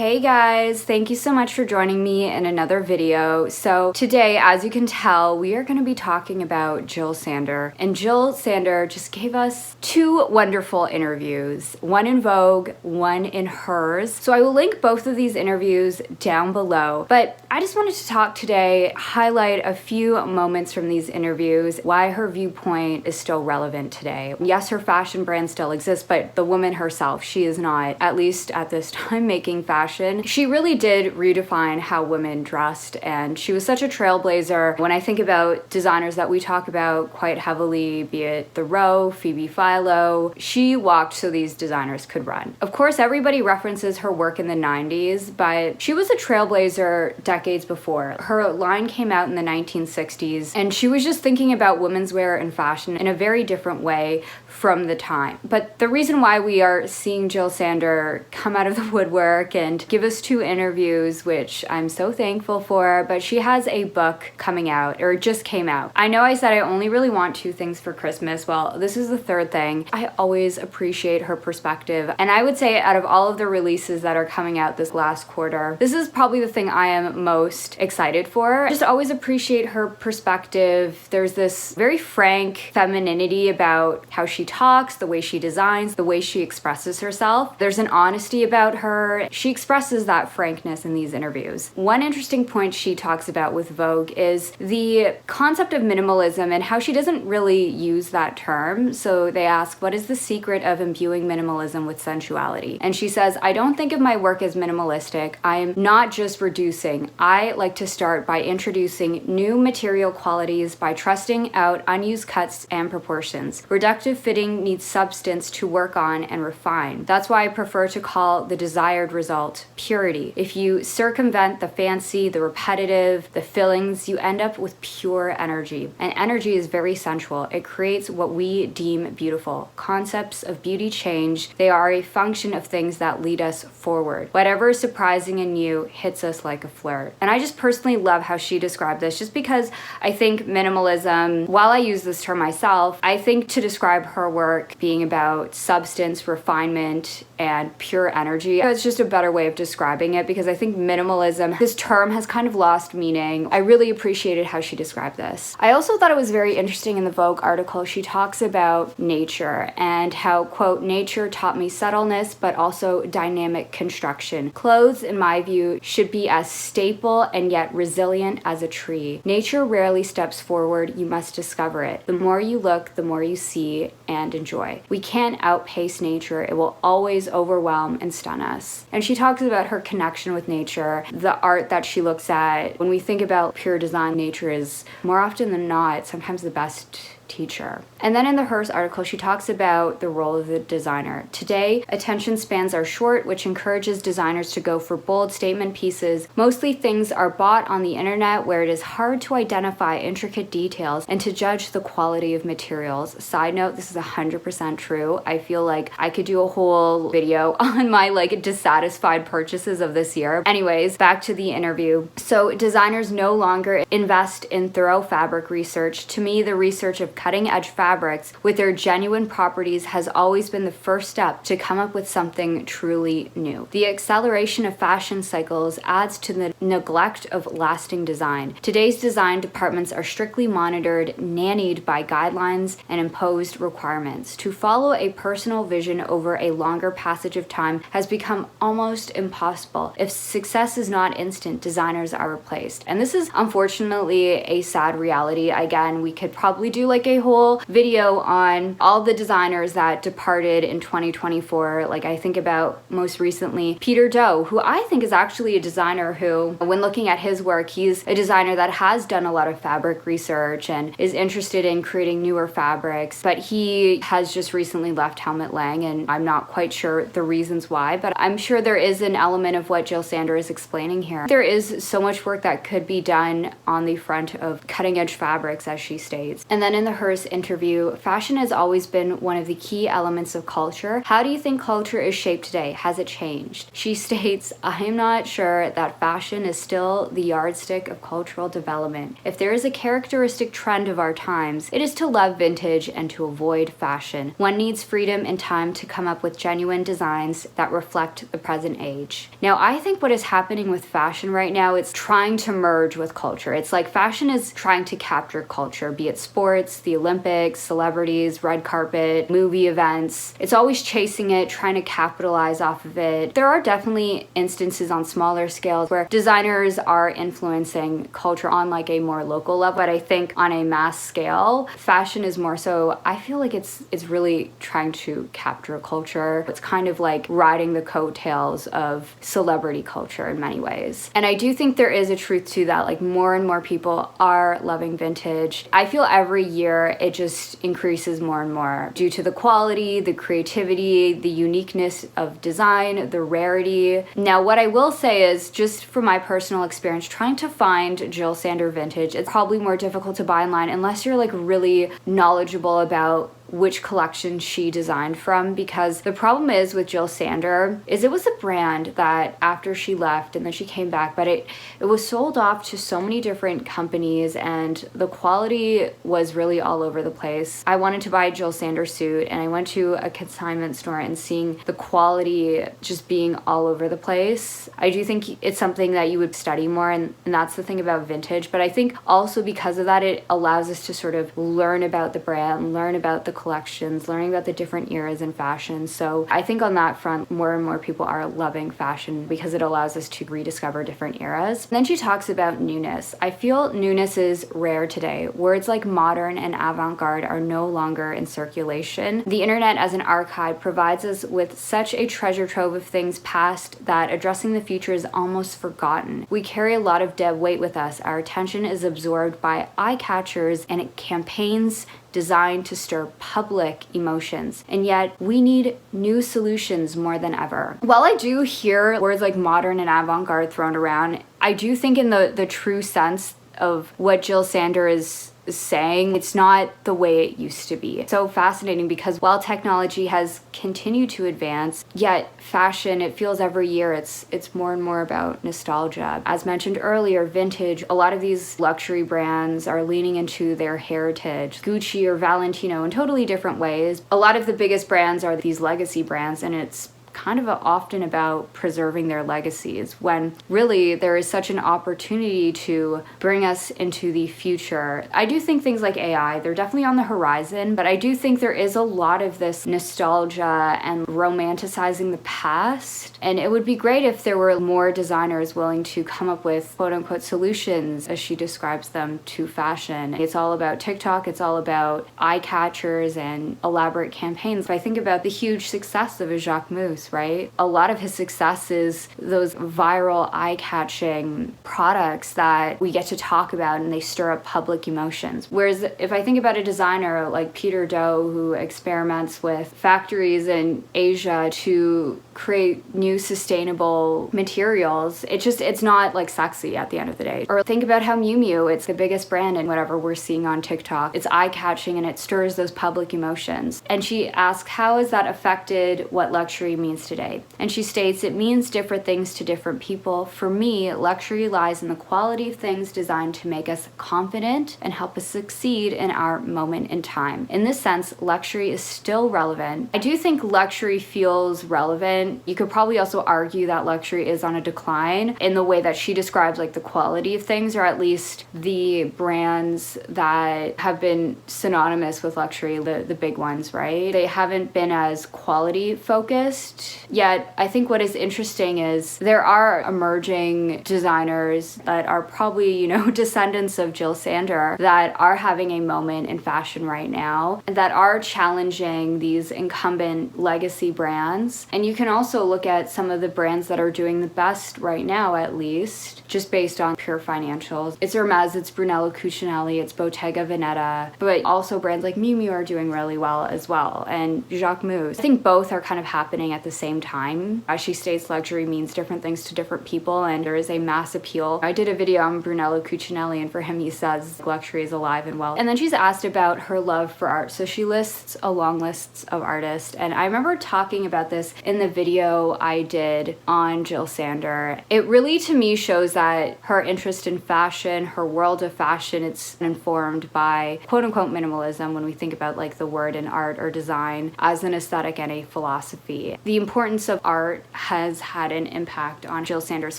Hey guys, thank you so much for joining me in another video. So today, as you can tell, we are going to be talking about Jil Sander. And Jil Sander just gave us two wonderful interviews, one in Vogue, one in Hers. So I will link both of these interviews down below. But I just wanted to talk today, highlight a few moments from these interviews, why her viewpoint is still relevant today. Yes, her fashion brand still exists, but the woman herself, she is not, at least at this time, making fashion. She really did redefine how women dressed, and she was such a trailblazer. When I think about designers that we talk about quite heavily, be it The Row, Phoebe Philo, she walked so these designers could run. Of course, everybody references her work in the 90s, but she was a trailblazer decades before. Her line came out in the 1960s, and she was just thinking about women's wear and fashion in a very different way from the time. But the reason why we are seeing Jil Sander come out of the woodwork and give us two interviews, which I'm so thankful for, but she has a book coming out, or it just came out. I know I said I only really want two things for Christmas. Well, this is the third thing. I always appreciate her perspective, and I would say out of all of the releases that are coming out this last quarter, this is probably the thing I am most excited for. Just always appreciate her perspective. There's this very frank femininity about how she talks, the way she designs, the way she expresses herself. There's an honesty about her. She expresses that frankness in these interviews. One interesting point she talks about with Vogue is the concept of minimalism and how she doesn't really use that term. So they ask, what is the secret of imbuing minimalism with sensuality? And she says, I don't think of my work as minimalistic. I'm not just reducing. I like to start by introducing new material qualities by trusting out unused cuts and proportions. Reductive fitting needs substance to work on and refine. That's why I prefer to call the desired result purity. If you circumvent the fancy, the repetitive, the fillings, you end up with pure energy. And energy is very sensual. It creates what we deem beautiful. Concepts of beauty change. They are a function of things that lead us forward. Whatever is surprising and new hits us like a flirt. And I just personally love how she described this, just because I think minimalism, while I use this term myself, I think to describe her work being about substance, refinement, and pure energy, it's just a better way of describing it, because I think minimalism, this term has kind of lost meaning. I really appreciated how she described this. I also thought it was very interesting in the Vogue article, she talks about nature and how, quote, nature taught me subtleness, but also dynamic construction. Clothes, in my view, should be as staple and yet resilient as a tree. Nature rarely steps forward, you must discover it. The more you look, the more you see and enjoy. We can't outpace nature, it will always overwhelm and stun us. And she talks about her connection with nature, the art that she looks at. When we think about pure design, nature is more often than not sometimes the best teacher. And then in the Hers article, she talks about the role of the designer. Today, attention spans are short, which encourages designers to go for bold statement pieces. Mostly things are bought on the internet where it is hard to identify intricate details and to judge the quality of materials. Side note, this is 100% true. I feel like I could do a whole video on my dissatisfied purchases of this year. Anyways, back to the interview. So designers no longer invest in thorough fabric research. To me, the research of cutting-edge fabrics with their genuine properties has always been the first step to come up with something truly new. The acceleration of fashion cycles adds to the neglect of lasting design. Today's design departments are strictly monitored, nannied by guidelines and imposed requirements. To follow a personal vision over a longer passage of time has become almost impossible. If success is not instant, designers are replaced. And this is unfortunately a sad reality. Again, we could probably do a whole video on all the designers that departed in 2024. I think about most recently Peter Doe, who I think is actually a designer who, when looking at his work, he's a designer that has done a lot of fabric research and is interested in creating newer fabrics, but he has just recently left Helmut Lang, and I'm not quite sure the reasons why, but I'm sure there is an element of what Jil Sander is explaining here. There is so much work that could be done on the front of cutting edge fabrics, as she states. And then in the Hurs interview, fashion has always been one of the key elements of culture. How do you think culture is shaped today? Has it changed? She states, I am not sure that fashion is still the yardstick of cultural development. If there is a characteristic trend of our times, it is to love vintage and to avoid fashion. One needs freedom and time to come up with genuine designs that reflect the present age. Now, I think what is happening with fashion right now, it's trying to merge with culture. It's like fashion is trying to capture culture, be it sports, the Olympics, celebrities, red carpet, movie events. It's always chasing it, trying to capitalize off of it. There are definitely instances on smaller scales where designers are influencing culture on like a more local level, but I think on a mass scale, fashion is more so, I feel like it's really trying to capture culture. It's kind of like riding the coattails of celebrity culture in many ways. And I do think there is a truth to that, like more and more people are loving vintage. I feel every year it just increases more and more due to the quality, the creativity, the uniqueness of design, the rarity. Now, what I will say is, just from my personal experience, trying to find Jil Sander vintage, it's probably more difficult to buy online unless you're like really knowledgeable about which collection she designed from, because the problem is with Jil Sander is it was a brand that after she left and then she came back, but it was sold off to so many different companies and the quality was really all over the place. I wanted to buy a Jil Sander suit and I went to a consignment store and seeing the quality just being all over the place. I do think it's something that you would study more, and that's the thing about vintage, but I think also because of that it allows us to sort of learn about the brand, learn about the collections, learning about the different eras in fashion. So I think on that front, more and more people are loving fashion because it allows us to rediscover different eras. And then she talks about newness. I feel newness is rare today. Words like modern and avant-garde are no longer in circulation. The internet as an archive provides us with such a treasure trove of things past that addressing the future is almost forgotten. We carry a lot of dead weight with us. Our attention is absorbed by eye catchers and campaigns designed to stir public emotions, and yet we need new solutions more than ever. While I do hear words like modern and avant-garde thrown around, I do think in the true sense of what Jil Sander is saying, it's not the way it used to be. It's so fascinating because while technology has continued to advance, yet fashion, it feels every year it's more and more about nostalgia. As mentioned earlier, vintage, a lot of these luxury brands are leaning into their heritage. Gucci or Valentino in totally different ways. A lot of the biggest brands are these legacy brands, and it's kind of often about preserving their legacies when really there is such an opportunity to bring us into the future. I do think things like AI, they're definitely on the horizon, but I do think there is a lot of this nostalgia and romanticizing the past, and it would be great if there were more designers willing to come up with quote-unquote solutions, as she describes them, to fashion. It's all about TikTok, it's all about eye catchers and elaborate campaigns. If I think about the huge success of a Jacques Mus, right? A lot of his success is those viral, eye-catching products that we get to talk about and they stir up public emotions. Whereas if I think about a designer like Peter Do, who experiments with factories in Asia to create new sustainable materials, it's not like sexy at the end of the day. Or think about how Miu Miu, it's the biggest brand in whatever we're seeing on TikTok. It's eye-catching and it stirs those public emotions. And she asks, how has that affected what luxury means today? And she states, it means different things to different people. For me, luxury lies in the quality of things designed to make us confident and help us succeed in our moment in time. In this sense, luxury is still relevant. I do think luxury feels relevant. You could probably also argue that luxury is on a decline in the way that she describes like the quality of things, or at least the brands that have been synonymous with luxury, the big ones, right? They haven't been as quality focused. Yet I think what is interesting is there are emerging designers that are probably, descendants of Jil Sander that are having a moment in fashion right now and that are challenging these incumbent legacy brands. And you can also look at some of the brands that are doing the best right now, at least, just based on pure financials. It's Hermes, it's Brunello Cucinelli, it's Bottega Veneta, but also brands like Miu Miu are doing really well as well, and Jacques Mus. I think both are kind of happening at the the same time. As she states, luxury means different things to different people, and there is a mass appeal. I did a video on Brunello Cucinelli, and for him, he says luxury is alive and well. And then she's asked about her love for art. So she lists a long list of artists, and I remember talking about this in the video I did on Jil Sander. It really, to me, shows that her interest in fashion, her world of fashion, it's informed by quote-unquote minimalism when we think about like the word in art or design as an aesthetic and a philosophy. The importance of art has had an impact on Jil Sander's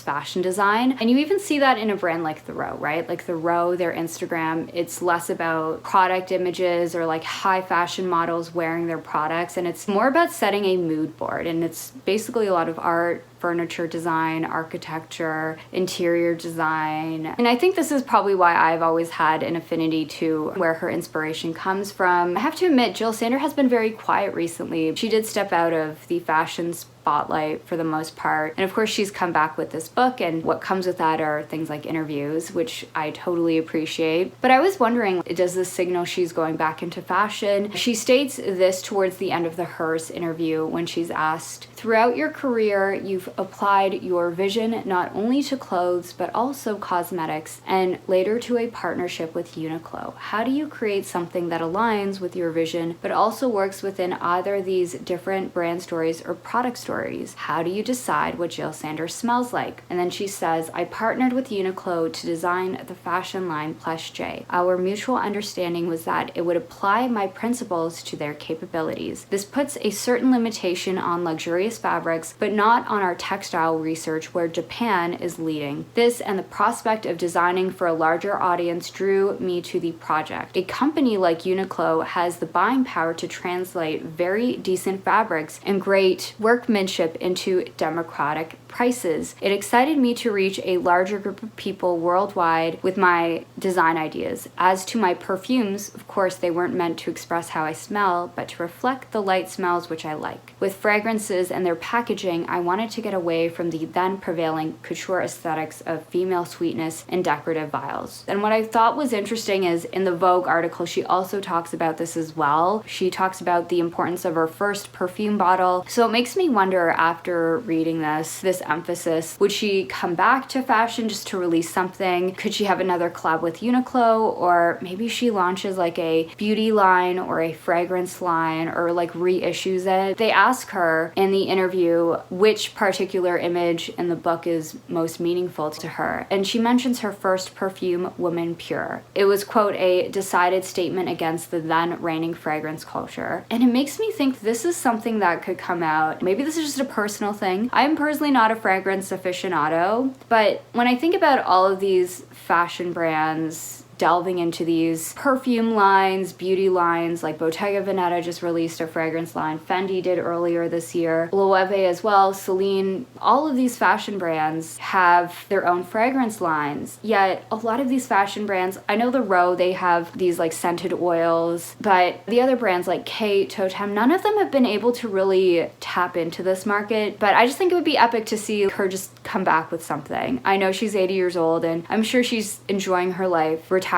fashion design, and you even see that in a brand like The Row, right? Like The Row, their Instagram, it's less about product images or like high fashion models wearing their products, and it's more about setting a mood board, and it's basically a lot of art, furniture design, architecture, interior design. And I think this is probably why I've always had an affinity to where her inspiration comes from. I have to admit, Jil Sander has been very quiet recently. She did step out of the fashion spotlight for the most part. And of course, she's come back with this book, and what comes with that are things like interviews, which I totally appreciate. But I was wondering, does this signal she's going back into fashion? She states this towards the end of the Hurs interview when she's asked, "Throughout your career, you've applied your vision not only to clothes, but also cosmetics, and later to a partnership with Uniqlo. How do you create something that aligns with your vision, but also works within either these different brand stories or product stories? How do you decide what Jil Sander smells like?" And then she says, "I partnered with Uniqlo to design the fashion line Plush J. Our mutual understanding was that it would apply my principles to their capabilities. This puts a certain limitation on luxurious fabrics, but not on our textile research where Japan is leading. This and the prospect of designing for a larger audience drew me to the project. A company like Uniqlo has the buying power to translate very decent fabrics and great workmanship into democratic prices. It excited me to reach a larger group of people worldwide with my design ideas. As to my perfumes, of course, they weren't meant to express how I smell, but to reflect the light smells which I like. With fragrances and their packaging, I wanted to get away from the then prevailing couture aesthetics of female sweetness and decorative vials." And what I thought was interesting is in the Vogue article, she also talks about this as well. She talks about the importance of her first perfume bottle. So it makes me wonder, after reading this emphasis, would she come back to fashion just to release something? Could she have another collab with Uniqlo? Or maybe she launches like a beauty line or a fragrance line, or like reissues it. They ask her in the interview which particular image in the book is most meaningful to her, and she mentions her first perfume, Woman Pure. It was, quote, a decided statement against the then reigning fragrance culture. And it makes me think this is something that could come out. Maybe this is just a personal thing. I am personally not a fragrance aficionado, but when I think about all of these fashion brands delving into these perfume lines, beauty lines, like Bottega Veneta just released a fragrance line, Fendi did earlier this year, Loewe as well, Celine, all of these fashion brands have their own fragrance lines. Yet a lot of these fashion brands, I know The Row, they have these like scented oils, but the other brands like Kate, Totem, none of them have been able to really tap into this market. But I just think it would be epic to see her just come back with something. I know she's 80 years old, and I'm sure she's enjoying her life, retirement,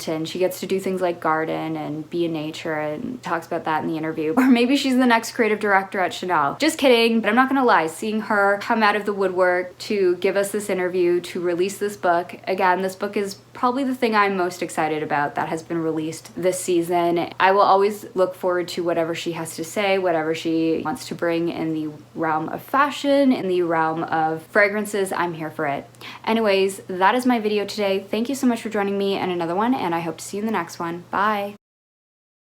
and she gets to do things like garden and be in nature, and talks about that in the interview. Or maybe she's the next creative director at Chanel. Just kidding, but I'm not gonna lie, seeing her come out of the woodwork to give us this interview, to release this book. Again, this book is probably the thing I'm most excited about that has been released this season. I will always look forward to whatever she has to say, whatever she wants to bring in the realm of fashion, in the realm of fragrances. I'm here for it. Anyways, that is my video today. Thank you so much for joining me in another one, and I hope to see you in the next one. Bye.